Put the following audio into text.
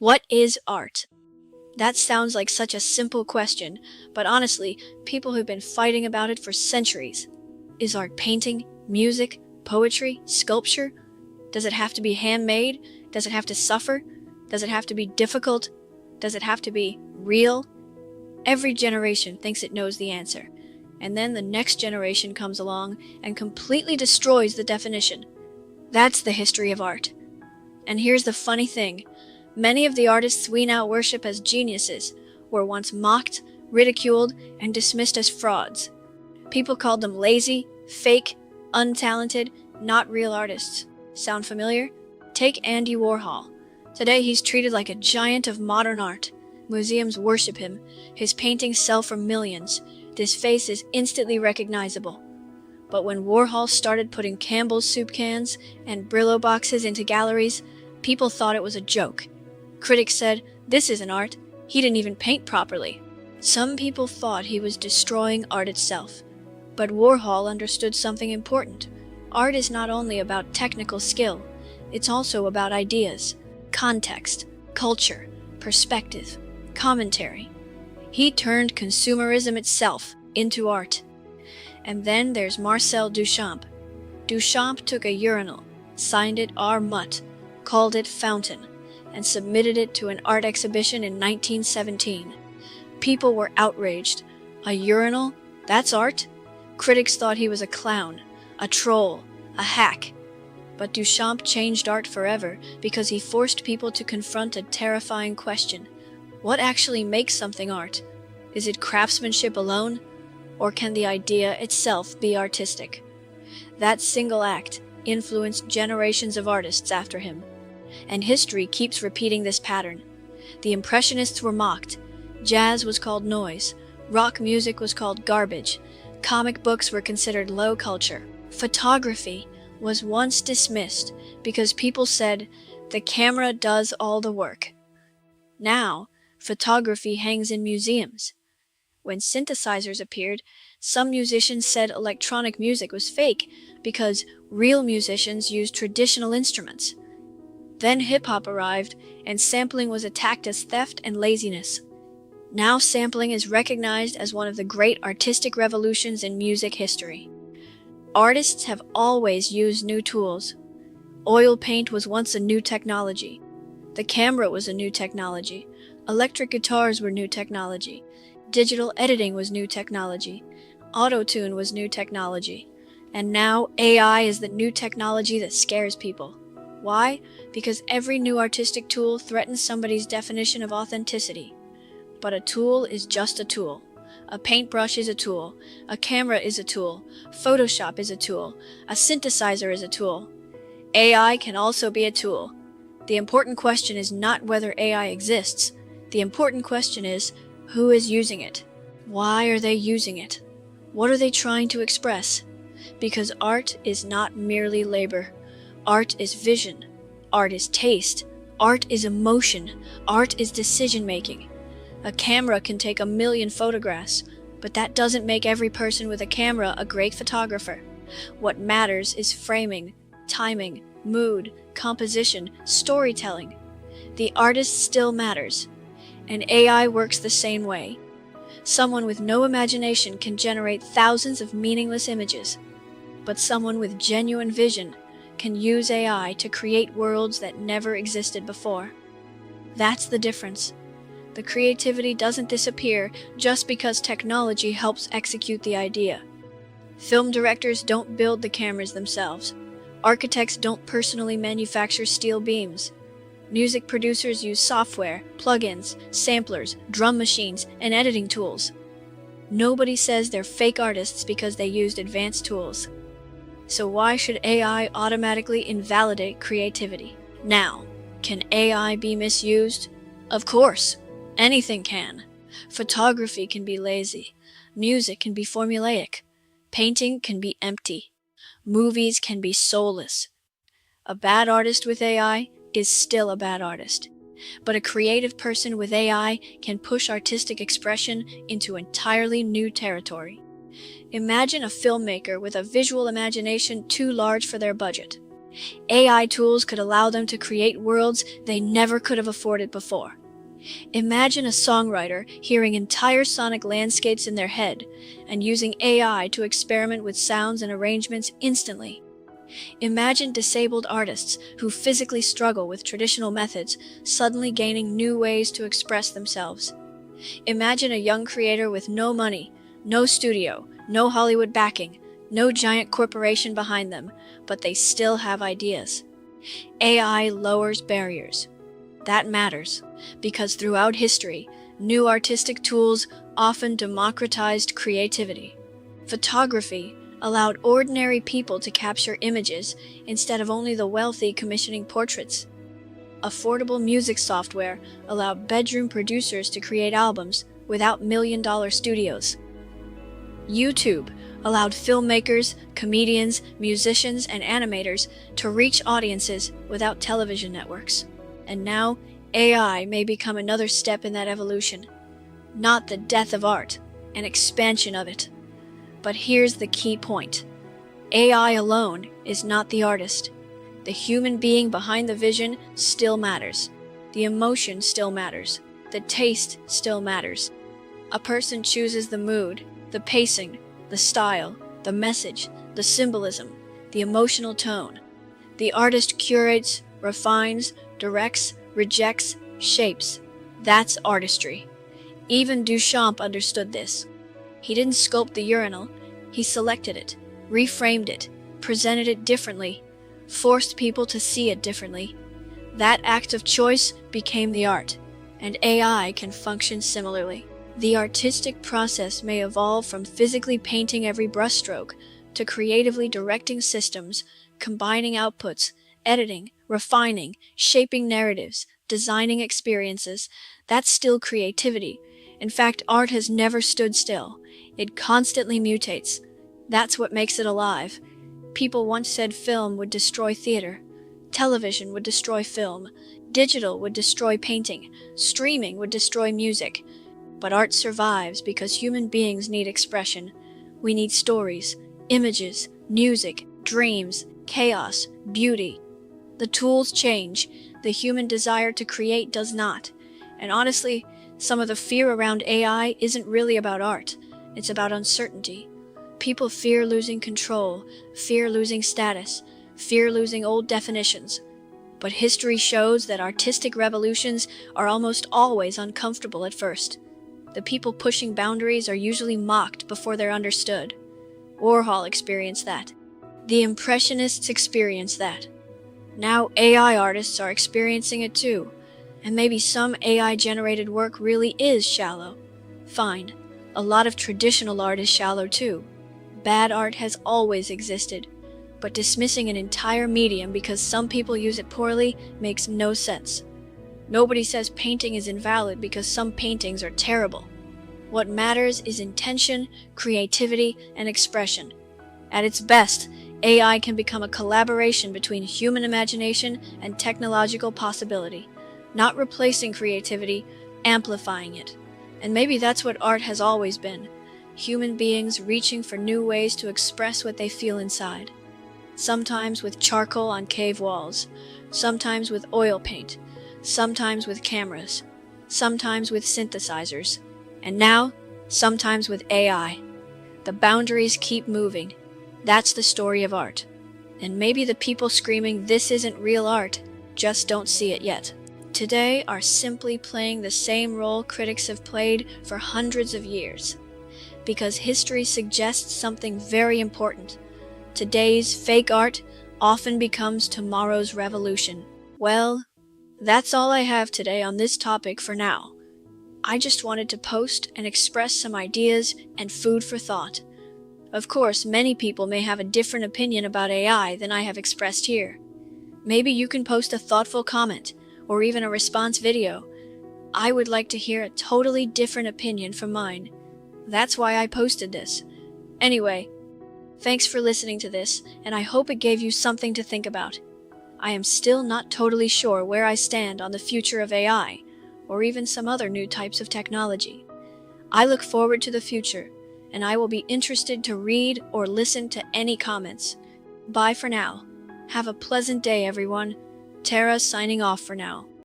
What is art? That sounds like such a simple question, but honestly, people have been fighting about it for centuries. Is art painting, music, poetry, sculpture? Does it have to be handmade? Does it have to suffer? Does it have to be difficult? Does it have to be real? Every generation thinks it knows the answer, and then the next generation comes along and completely destroys the definition. That's the history of art. And here's the funny thing. Many of the artists we now worship as geniuses were once mocked, ridiculed, and dismissed as frauds. People called them lazy, fake, untalented, not real artists. Sound familiar? Take Andy Warhol. Today he's treated like a giant of modern art. Museums worship him. His paintings sell for millions. This face is instantly recognizable. But when Warhol started putting Campbell's soup cans and Brillo boxes into galleries, people thought it was a joke. Critics said, "This isn't art. He didn't even paint properly." Some people thought he was destroying art itself. But Warhol understood something important. Art is not only about technical skill, it's also about ideas, context, culture, perspective, commentary. He turned consumerism itself into art. And then there's Marcel Duchamp. Duchamp took a urinal, signed it R. Mutt, called it Fountain, and submitted it to an art exhibition in 1917. People were outraged. A urinal? That's art? Critics thought he was a clown, a troll, a hack. But Duchamp changed art forever because he forced people to confront a terrifying question. What actually makes something art? Is it craftsmanship alone? Or can the idea itself be artistic? That single act influenced generations of artists after him. And history keeps repeating this pattern. The Impressionists were mocked. Jazz was called noise. Rock music was called garbage. Comic books were considered low culture. Photography was once dismissed because people said, "The camera does all the work." Now, photography hangs in museums. When synthesizers appeared, some musicians said electronic music was fake because real musicians used traditional instruments. Then hip-hop arrived, and sampling was attacked as theft and laziness. Now sampling is recognized as one of the great artistic revolutions in music history. Artists have always used new tools. Oil paint was once a new technology. The camera was a new technology. Electric guitars were new technology. Digital editing was new technology. Auto-tune was new technology. And now AI is the new technology that scares people. Why? Because every new artistic tool threatens somebody's definition of authenticity. But a tool is just a tool. A paintbrush is a tool. A camera is a tool. Photoshop is a tool. A synthesizer is a tool. AI can also be a tool. The important question is not whether AI exists. The important question is, who is using it? Why are they using it? What are they trying to express? Because art is not merely labor. Art is vision. Art is taste. Art is emotion. Art is decision-making. A camera can take 1,000,000 photographs, but that doesn't make every person with a camera a great photographer. What matters is framing, timing, mood, composition, storytelling. The artist still matters, and AI works the same way. Someone with no imagination can generate thousands of meaningless images, but someone with genuine vision can use AI to create worlds that never existed before. That's the difference. The creativity doesn't disappear just because technology helps execute the idea. Film directors don't build the cameras themselves. Architects don't personally manufacture steel beams. Music producers use software, plugins, samplers, drum machines, and editing tools. Nobody says they're fake artists because they used advanced tools. So why should AI automatically invalidate creativity? Now, can AI be misused? Of course. Anything can. Photography can be lazy. Music can be formulaic. Painting can be empty. Movies can be soulless. A bad artist with AI is still a bad artist. But a creative person with AI can push artistic expression into entirely new territory. Imagine a filmmaker with a visual imagination too large for their budget. AI tools could allow them to create worlds they never could have afforded before. Imagine a songwriter hearing entire sonic landscapes in their head and using AI to experiment with sounds and arrangements instantly. Imagine disabled artists who physically struggle with traditional methods suddenly gaining new ways to express themselves. Imagine a young creator with no money, no studio, no Hollywood backing, no giant corporation behind them, but they still have ideas. AI lowers barriers. That matters, because throughout history, new artistic tools often democratized creativity. Photography allowed ordinary people to capture images instead of only the wealthy commissioning portraits. Affordable music software allowed bedroom producers to create albums without million-dollar studios. YouTube allowed filmmakers, comedians, musicians, and animators to reach audiences without television networks. And now, AI may become another step in that evolution. Not the death of art, an expansion of it. But here's the key point. AI alone is not the artist. The human being behind the vision still matters. The emotion still matters. The taste still matters. A person chooses the mood, the pacing, the style, the message, the symbolism, the emotional tone. The artist curates, refines, directs, rejects, shapes. That's artistry. Even Duchamp understood this. He didn't sculpt the urinal, he selected it, reframed it, presented it differently, forced people to see it differently. That act of choice became the art, and AI can function similarly. The artistic process may evolve from physically painting every brushstroke to creatively directing systems, combining outputs, editing, refining, shaping narratives, designing experiences. That's still creativity. In fact, art has never stood still. It constantly mutates. That's what makes it alive. People once said film would destroy theater. Television would destroy film. Digital would destroy painting. Streaming would destroy music. But art survives because human beings need expression. We need stories, images, music, dreams, chaos, beauty. The tools change. The human desire to create does not. And honestly, some of the fear around AI isn't really about art. It's about uncertainty. People fear losing control, fear losing status, fear losing old definitions. But history shows that artistic revolutions are almost always uncomfortable at first. The people pushing boundaries are usually mocked before they're understood. Warhol experienced that. The Impressionists experienced that. Now AI artists are experiencing it too. And maybe some AI-generated work really is shallow. Fine. A lot of traditional art is shallow too. Bad art has always existed. But dismissing an entire medium because some people use it poorly makes no sense. Nobody says painting is invalid because some paintings are terrible. What matters is intention, creativity, and expression. At its best, AI can become a collaboration between human imagination and technological possibility, not replacing creativity, amplifying it. And maybe that's what art has always been, human beings reaching for new ways to express what they feel inside. Sometimes with charcoal on cave walls, sometimes with oil paint, sometimes with cameras, sometimes with synthesizers, and now, sometimes with AI. The boundaries keep moving. That's the story of art. And maybe the people screaming, "This isn't real art," just don't see it yet. Today are simply playing the same role critics have played for hundreds of years. Because history suggests something very important. Today's fake art often becomes tomorrow's revolution. Well, that's all I have today on this topic for now. I just wanted to post and express some ideas and food for thought. Of course, many people may have a different opinion about AI than I have expressed here. Maybe you can post a thoughtful comment, or even a response video. I would like to hear a totally different opinion from mine. That's why I posted this. Anyway, thanks for listening to this, and I hope it gave you something to think about. I am still not totally sure where I stand on the future of AI, or even some other new types of technology. I look forward to the future, and I will be interested to read or listen to any comments. Bye for now. Have a pleasant day, everyone. Tara signing off for now.